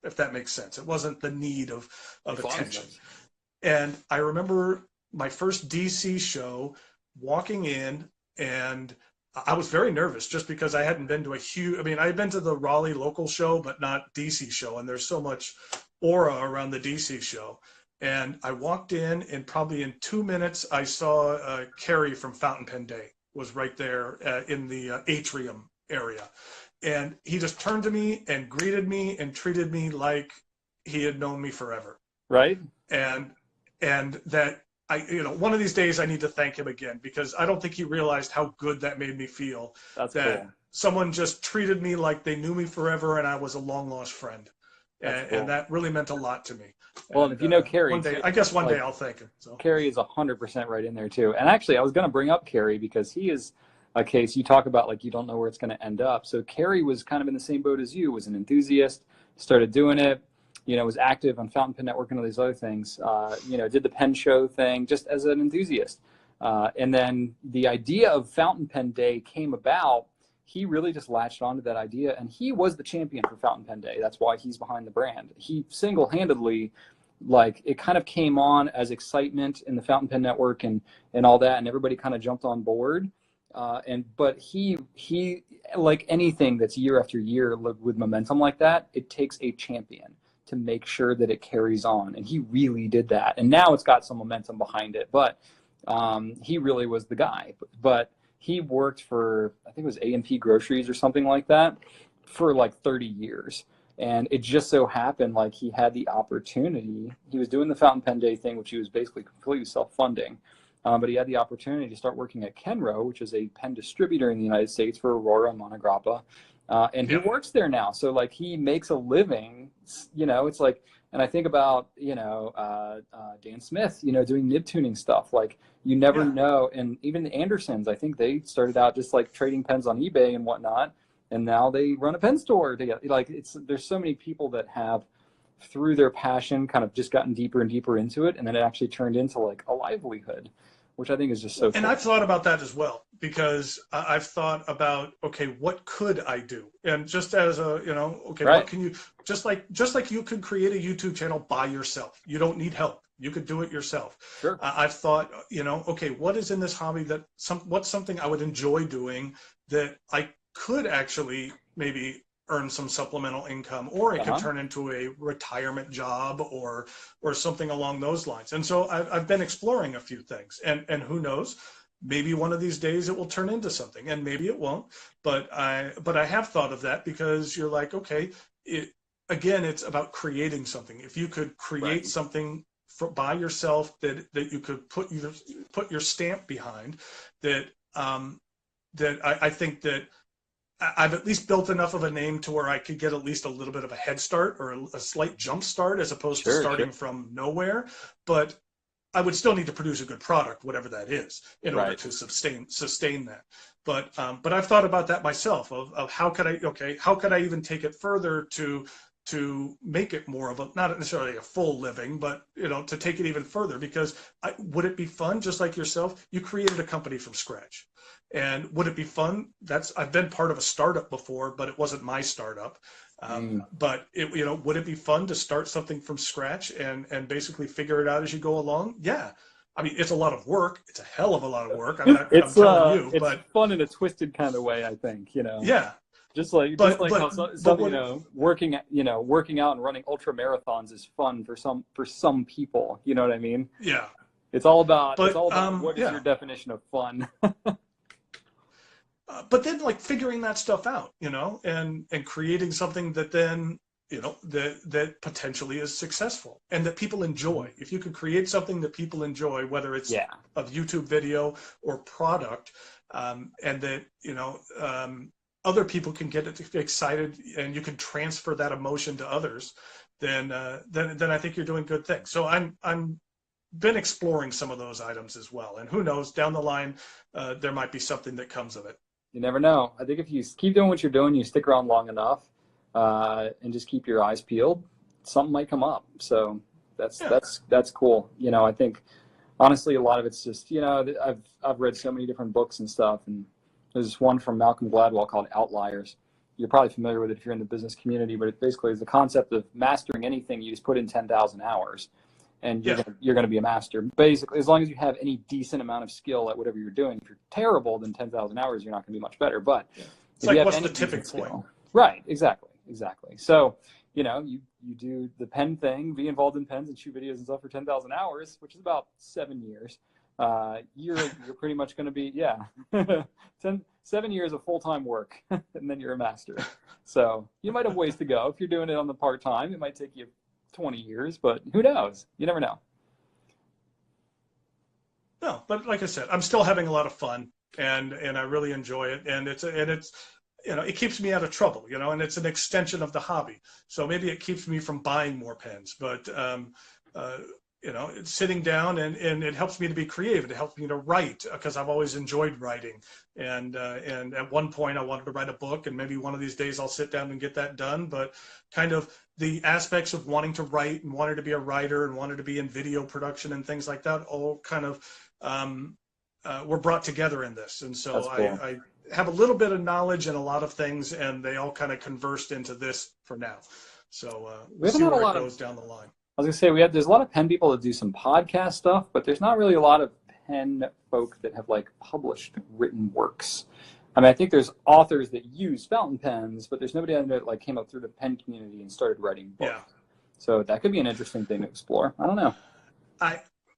if that makes sense. It wasn't the need of attention. And I remember my first DC show, walking in, and I was very nervous just because I hadn't been to I had been to the Raleigh local show, but not DC show. And there's so much aura around the DC show. And I walked in, and probably in 2 minutes, I saw Carrie from Fountain Pen Day was right there in the atrium area. And he just turned to me and greeted me and treated me like he had known me forever. Right. And that one of these days I need to thank him again, because I don't think he realized how good that made me feel. That's that cool. Someone just treated me like they knew me forever and I was a long lost friend. That's cool. And that really meant a lot to me. Well, and if you know Carrie, one day, too, I guess one like, day I'll thank him. So Carrie is 100% right in there too. And actually, I was going to bring up Carrie because he is case. You talk about like you don't know where it's going to end up. So Carrie was kind of in the same boat as you, was an enthusiast, started doing it, was active on Fountain Pen Network and all these other things, did the pen show thing just as an enthusiast. And then the idea of Fountain Pen Day came about. He really just latched onto that idea, and he was the champion for Fountain Pen Day. That's why he's behind the brand. He single-handedly, like, it kind of came on as excitement in the Fountain Pen Network and all that, and everybody kind of jumped on board. But he like anything that's year after year with momentum like that, it takes a champion to make sure that it carries on, and he really did that. And now it's got some momentum behind it, but he really was the guy. But he worked for, I think it was A&P Groceries or something like that, for like 30 years. And it just so happened like he had the opportunity. He was doing the Fountain Pen Day thing, which he was basically completely self-funding. But he had the opportunity to start working at Kenro, which is a pen distributor in the United States for Aurora and Monograppa. And he works there now. So like he makes a living, it's like, and I think about, Dan Smith, doing nib tuning stuff. Like you never know. And even the Andersons, I think they started out just like trading pens on eBay and whatnot. And now they run a pen store together. Like there's so many people that have, through their passion, kind of just gotten deeper and deeper into it. And then it actually turned into like a livelihood, which I think is just so cool. And I've thought about that as well, because I've thought about, okay, what could I do? And just as a, okay, right. What can you, just like you could create a YouTube channel by yourself. You don't need help. You could do it yourself. Sure. I've thought, okay, what is in this hobby what's something I would enjoy doing that I could actually maybe earn some supplemental income, or it could turn into a retirement job or something along those lines. And so I've been exploring a few things, and who knows, maybe one of these days it will turn into something, and maybe it won't. But I have thought of that, because you're like, okay, it's about creating something. If you could create something by yourself that you could put your stamp behind, that I think that I've at least built enough of a name to where I could get at least a little bit of a head start, or a slight jump start, as opposed to starting from nowhere. But I would still need to produce a good product, whatever that is, in order to sustain that. But I've thought about that myself, of how could I even take it further to make it more of a, not necessarily a full living, but to take it even further, because would it be fun, just like yourself, you created a company from scratch. And would it be fun? I've been part of a startup before, but it wasn't my startup. But would it be fun to start something from scratch and basically figure it out as you go along? Yeah. I mean, it's a lot of work. It's a hell of a lot of work. I'm telling you, it's fun in a twisted kind of way, I think, Yeah. Just like how working out and running ultra marathons is fun for some people. You know what I mean? Yeah. It's all about what is your definition of fun. But then, like, figuring that stuff out, and creating something that then, that potentially is successful and that people enjoy. If you could create something that people enjoy, whether it's a YouTube video or product, and that, other people can get excited, and you can transfer that emotion to others, then I think you're doing good things. So I'm been exploring some of those items as well. And who knows, down the line, there might be something that comes of it. You never know. I think if you keep doing what you're doing, you stick around long enough, and just keep your eyes peeled, something might come up. So that's cool. I think honestly, a lot of it's just, I've read so many different books and stuff, and there's this one from Malcolm Gladwell called Outliers. You're probably familiar with it if you're in the business community, but it basically is the concept of mastering anything. You just put in 10,000 hours. And you're going to be a master. Basically, as long as you have any decent amount of skill at whatever you're doing. If you're terrible, then 10,000 hours, you're not going to be much better. But it's like, what's the tipping point? Right, exactly. So, you do the pen thing, be involved in pens and shoot videos and stuff for 10,000 hours, which is about 7 years. You're pretty much going to be 7 years of full-time work, and then you're a master. So you might have ways to go. If you're doing it on the part-time, it might take you 20 years, but who knows? You never know. No, but like I said, I'm still having a lot of fun, and I really enjoy it, and it's it keeps me out of trouble, and it's an extension of the hobby. So maybe it keeps me from buying more pens, but it's sitting down, and it helps me to be creative. It helps me to write, because I've always enjoyed writing. And at one point I wanted to write a book, and maybe one of these days I'll sit down and get that done. But kind of the aspects of wanting to write and wanting to be a writer and wanting to be in video production and things like that all kind of were brought together in this. And so Cool. I have a little bit of knowledge in a lot of things, and they all kind of conversed into this for now. So we'll see where it goes down the line. I was gonna say there's a lot of pen people that do some podcast stuff, but there's not really a lot of pen folk that have like published written works. I mean, I think there's authors that use fountain pens, but there's nobody that like came up through the pen community and started writing books. Yeah. So that could be an interesting thing to explore. I don't know.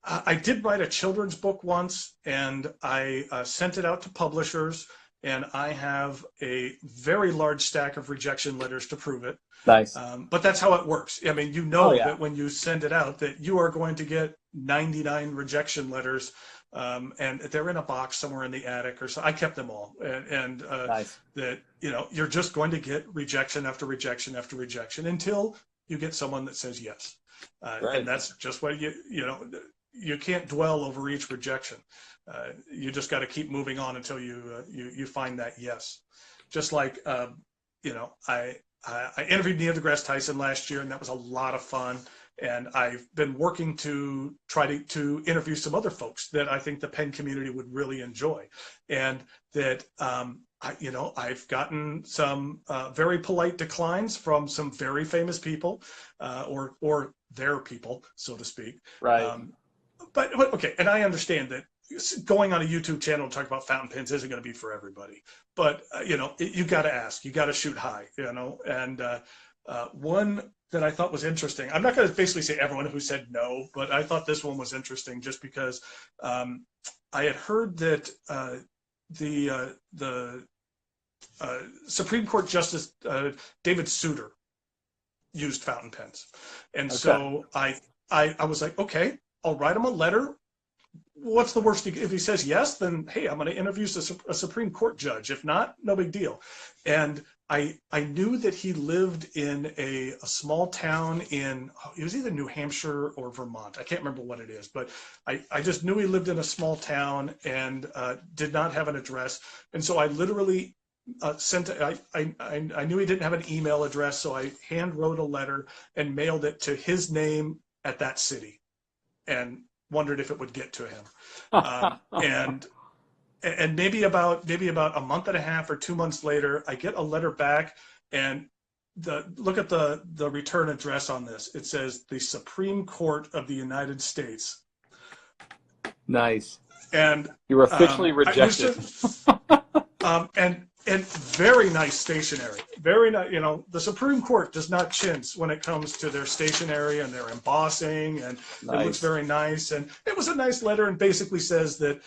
I did write a children's book once, and I sent it out to publishers, and I have a very large stack of rejection letters to prove it. Nice. But that's how it works. I mean, that when you send it out, that you are going to get 99 rejection letters, and they're in a box somewhere in the attic or so. I kept them all, and nice. That you're just going to get rejection after rejection after rejection until you get someone that says yes. Right. And that's just what you can't dwell over each rejection. You just got to keep moving on until you find that yes. Just like I interviewed Neil deGrasse Tyson last year, and that was a lot of fun. And I've been working to try to interview some other folks that I think the pen community would really enjoy, and that I've gotten some very polite declines from some very famous people, or their people, so to speak. Right. But okay, and I understand that going on a YouTube channel to talk about fountain pens isn't going to be for everybody. But you got to ask, you got to shoot high, And one that I thought was interesting, I'm not going to basically say everyone who said no, but I thought this one was interesting just because I had heard that the Supreme Court Justice David Souter used fountain pens, and so I was like, okay, I'll write him a letter. What's the worst? If he says yes, then hey, I'm going to interview a Supreme Court judge. If not, no big deal. And I knew that he lived in a small town it was either New Hampshire or Vermont. I can't remember what it is, but I just knew he lived in a small town and did not have an address. And so I literally I knew he didn't have an email address, so I hand wrote a letter and mailed it to his name at that city, and wondered if it would get to him. And maybe about a month and a half or 2 months later, I get a letter back, and look at the return address on this. It says the Supreme Court of the United States. Nice. And you were officially rejected. And very nice stationery. Very nice. The Supreme Court does not chintz when it comes to their stationery and their embossing, and nice. It looks very nice. And it was a nice letter, and basically says that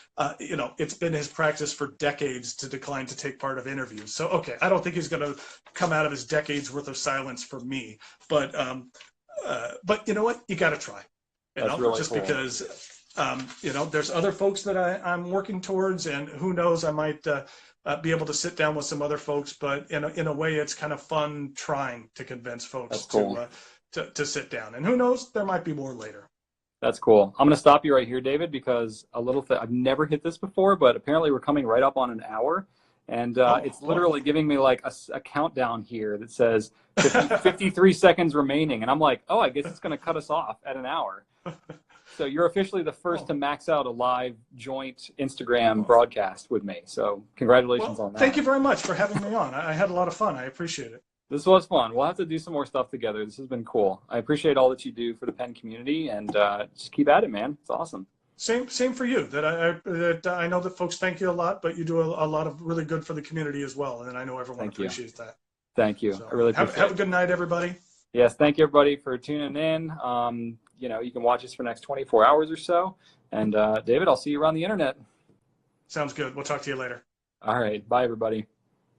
it's been his practice for decades to decline to take part of interviews. So okay, I don't think he's going to come out of his decades worth of silence for me. But you know what? You got to try. Really just cool. Because there's other folks that I'm working towards, and who knows, I might be able to sit down with some other folks. But in a way, it's kind of fun trying to convince folks to sit down. And who knows, there might be more later. That's cool. I'm going to stop you right here, David, because I've never hit this before, but apparently we're coming right up on an hour. And it's literally giving me like a countdown here that says 53 seconds remaining. And I'm like, oh, I guess it's going to cut us off at an hour. So you're officially the first to max out a live joint Instagram broadcast with me. So congratulations on that. Thank you very much for having me on. I had a lot of fun. I appreciate it. This was fun. We'll have to do some more stuff together. This has been cool. I appreciate all that you do for the pen community, and just keep at it, man. It's awesome. Same for you. That I know that folks thank you a lot, but you do a lot of really good for the community as well, and I know everyone appreciates that. Thank you. So, I really appreciate it. Have a good night, everybody. Yes, thank you, everybody, for tuning in. You can watch us for the next 24 hours or so. And David, I'll see you around the internet. Sounds good. We'll talk to you later. All right. Bye, everybody.